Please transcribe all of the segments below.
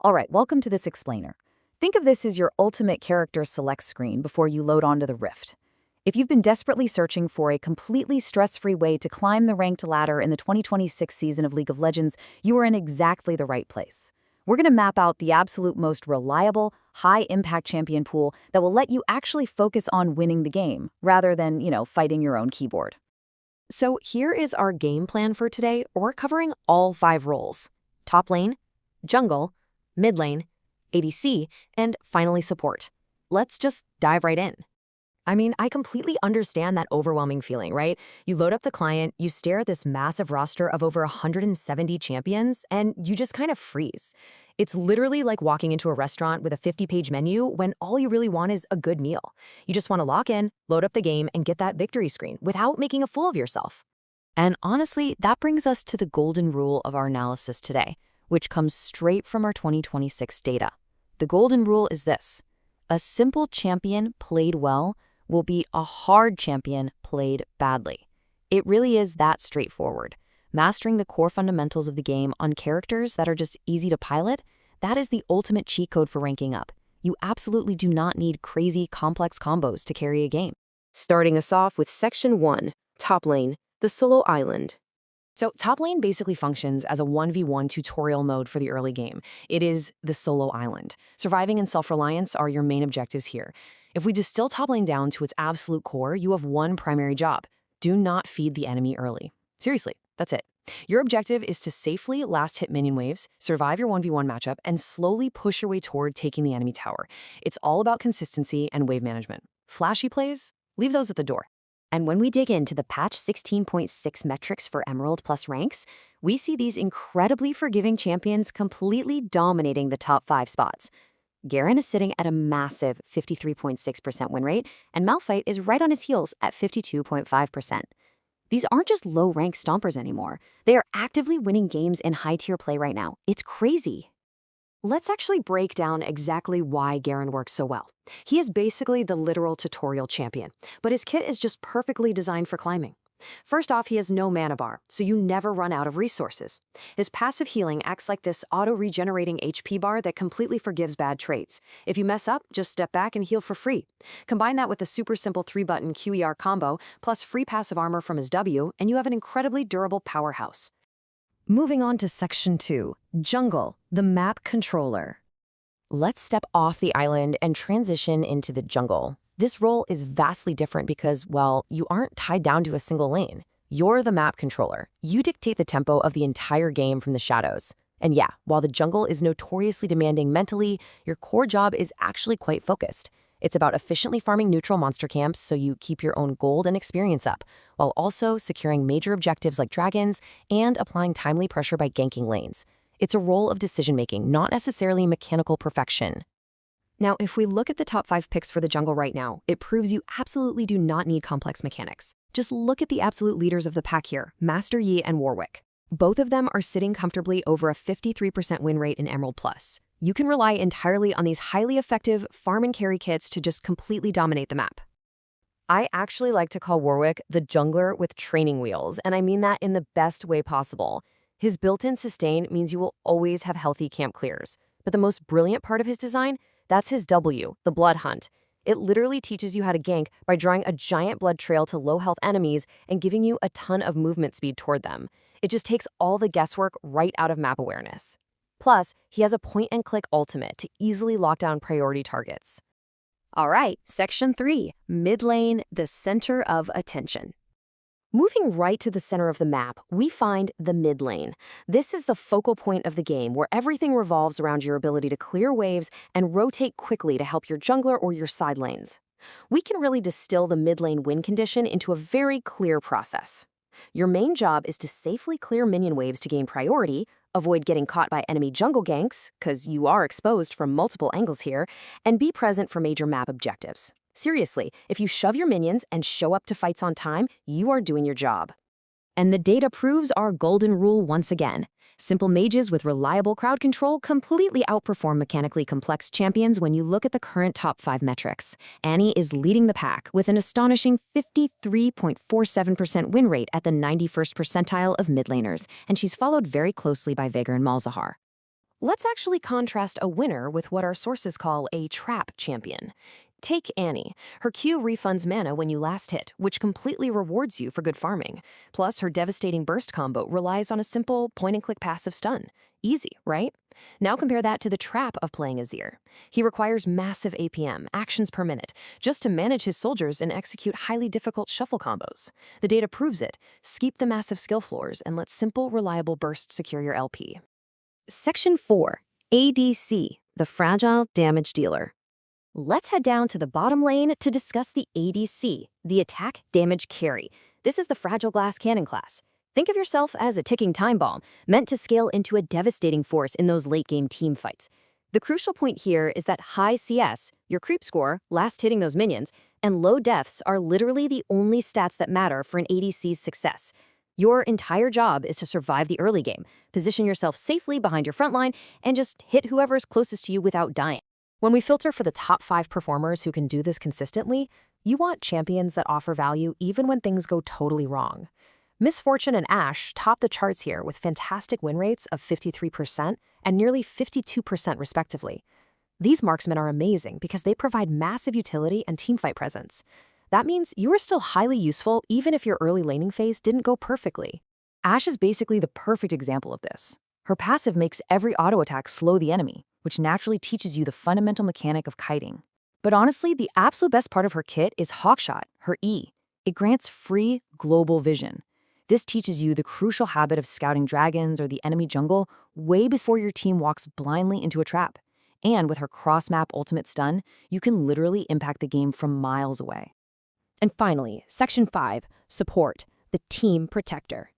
All right, welcome to this explainer. Think of this as your ultimate character select screen before you load onto the Rift. If you've been desperately searching for a completely stress-free way to climb the ranked ladder in the 2026 season of League of Legends, you are in exactly the right place. We're going to map out the absolute most reliable, high-impact champion pool that will let you actually focus on winning the game, rather than, fighting your own keyboard. So here is our game plan for today. We're covering all 5 roles: top lane, jungle, mid lane, ADC, and finally support. Let's just dive right in. I completely understand that overwhelming feeling, right? You load up the client, you stare at this massive roster of over 170 champions, and you just kind of freeze. It's literally like walking into a restaurant with a 50-page menu when all you really want is a good meal. You just want to lock in, load up the game, and get that victory screen without making a fool of yourself. And honestly, that brings us to the golden rule of our analysis today, which comes straight from our 2026 data. The golden rule is this: a simple champion played well will beat a hard champion played badly. It really is that straightforward. Mastering the core fundamentals of the game on characters that are just easy to pilot, that is the ultimate cheat code for ranking up. You absolutely do not need crazy, complex combos to carry a game. Starting us off with Section 1, Top Lane, the Solo Island. So top lane basically functions as a 1v1 tutorial mode for the early game. It is the solo island. Surviving and self-reliance are your main objectives here. If we distill top lane down to its absolute core, you have one primary job: do not feed the enemy early. Seriously, that's it. Your objective is to safely last hit minion waves, survive your 1v1 matchup, and slowly push your way toward taking the enemy tower. It's all about consistency and wave management. Flashy plays? Leave those at the door. And when we dig into the patch 16.6 metrics for Emerald plus ranks, we see these incredibly forgiving champions completely dominating the top 5 spots. Garen is sitting at a massive 53.6% win rate, and Malphite is right on his heels at 52.5%. These aren't just low-rank stompers anymore. They are actively winning games in high-tier play right now. It's crazy. Let's actually break down exactly why Garen works so well. He is basically the literal tutorial champion, but his kit is just perfectly designed for climbing. First off, he has no mana bar, so you never run out of resources. His passive healing acts like this auto-regenerating HP bar that completely forgives bad traits. If you mess up, just step back and heal for free. Combine that with the super simple 3-button QER combo, plus free passive armor from his W, and you have an incredibly durable powerhouse. Moving on to Section 2, Jungle, the map controller. Let's step off the island and transition into the jungle. This role is vastly different because, well, you aren't tied down to a single lane. You're the map controller. You dictate the tempo of the entire game from the shadows. And yeah, while the jungle is notoriously demanding mentally, your core job is actually quite focused. It's about efficiently farming neutral monster camps so you keep your own gold and experience up, while also securing major objectives like dragons and applying timely pressure by ganking lanes. It's a role of decision-making, not necessarily mechanical perfection. Now, if we look at the top 5 picks for the jungle right now, it proves you absolutely do not need complex mechanics. Just look at the absolute leaders of the pack here, Master Yi and Warwick. Both of them are sitting comfortably over a 53% win rate in Emerald Plus. You can rely entirely on these highly effective farm and carry kits to just completely dominate the map. I actually like to call Warwick the jungler with training wheels, and I mean that in the best way possible. His built-in sustain means you will always have healthy camp clears. But the most brilliant part of his design, that's his W, the Blood Hunt. It literally teaches you how to gank by drawing a giant blood trail to low-health enemies and giving you a ton of movement speed toward them. It just takes all the guesswork right out of map awareness. Plus, he has a point-and-click ultimate to easily lock down priority targets. All right, Section 3, Mid Lane, the center of attention. Moving right to the center of the map, we find the mid lane. This is the focal point of the game where everything revolves around your ability to clear waves and rotate quickly to help your jungler or your side lanes. We can really distill the mid lane win condition into a very clear process. Your main job is to safely clear minion waves to gain priority, avoid getting caught by enemy jungle ganks, because you are exposed from multiple angles here, and be present for major map objectives. Seriously, if you shove your minions and show up to fights on time, you are doing your job. And the data proves our golden rule once again. Simple mages with reliable crowd control completely outperform mechanically complex champions when you look at the current top 5 metrics. Annie is leading the pack with an astonishing 53.47% win rate at the 91st percentile of mid laners, and she's followed very closely by Veigar and Malzahar. Let's actually contrast a winner with what our sources call a trap champion. Take Annie. Her Q refunds mana when you last hit, which completely rewards you for good farming. Plus, her devastating burst combo relies on a simple point-and-click passive stun. Easy, right? Now compare that to the trap of playing Azir. He requires massive APM, actions per minute, just to manage his soldiers and execute highly difficult shuffle combos. The data proves it. Skip the massive skill floors and let simple, reliable burst secure your LP. Section 4. ADC, the Fragile Damage Dealer. Let's head down to the bottom lane to discuss the ADC, the Attack Damage Carry. This is the Fragile Glass Cannon class. Think of yourself as a ticking time bomb, meant to scale into a devastating force in those late-game team fights. The crucial point here is that high CS, your creep score, last hitting those minions, and low deaths are literally the only stats that matter for an ADC's success. Your entire job is to survive the early game, position yourself safely behind your front line, and just hit whoever's closest to you without dying. When we filter for the top 5 performers who can do this consistently, you want champions that offer value even when things go totally wrong. Misfortune and Ashe top the charts here with fantastic win rates of 53% and nearly 52% respectively. These marksmen are amazing because they provide massive utility and teamfight presence. That means you are still highly useful even if your early laning phase didn't go perfectly. Ashe is basically the perfect example of this. Her passive makes every auto attack slow the enemy, which naturally teaches you the fundamental mechanic of kiting. But honestly, the absolute best part of her kit is Hawkshot, her E. It grants free global vision. This teaches you the crucial habit of scouting dragons or the enemy jungle way before your team walks blindly into a trap. And with her cross-map ultimate stun, you can literally impact the game from miles away. And finally, Section 5, Support, the Team Protector.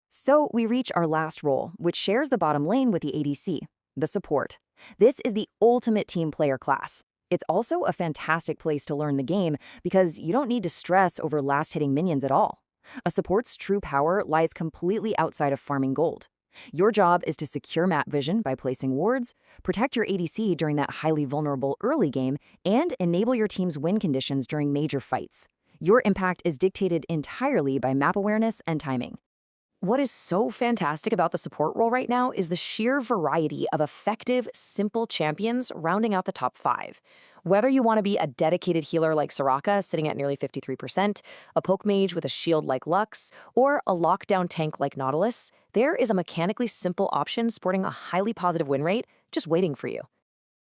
So we reach our last role, which shares the bottom lane with the ADC, the support. This is the ultimate team player class. It's also a fantastic place to learn the game because you don't need to stress over last-hitting minions at all. A support's true power lies completely outside of farming gold. Your job is to secure map vision by placing wards, protect your ADC during that highly vulnerable early game, and enable your team's win conditions during major fights. Your impact is dictated entirely by map awareness and timing. What is so fantastic about the support role right now is the sheer variety of effective, simple champions rounding out the top 5. Whether you want to be a dedicated healer like Soraka, sitting at nearly 53%, a poke mage with a shield like Lux, or a lockdown tank like Nautilus, there is a mechanically simple option sporting a highly positive win rate just waiting for you.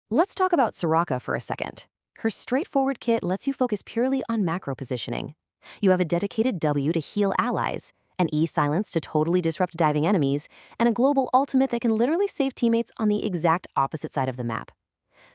Let's talk about Soraka for a second. Her straightforward kit lets you focus purely on macro positioning. You have a dedicated W to heal allies, an E silence to totally disrupt diving enemies, and a global ultimate that can literally save teammates on the exact opposite side of the map.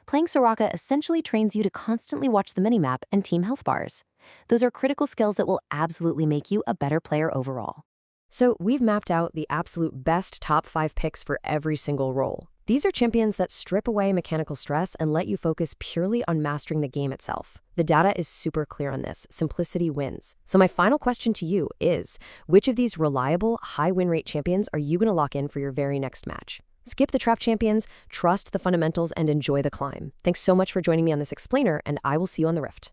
Playing Soraka essentially trains you to constantly watch the minimap and team health bars. Those are critical skills that will absolutely make you a better player overall. So we've mapped out the absolute best top 5 picks for every single role. These are champions that strip away mechanical stress and let you focus purely on mastering the game itself. The data is super clear on this. Simplicity wins. So my final question to you is, which of these reliable, high win rate champions are you going to lock in for your very next match? Skip the trap champions, trust the fundamentals, and enjoy the climb. Thanks so much for joining me on this explainer, and I will see you on the Rift.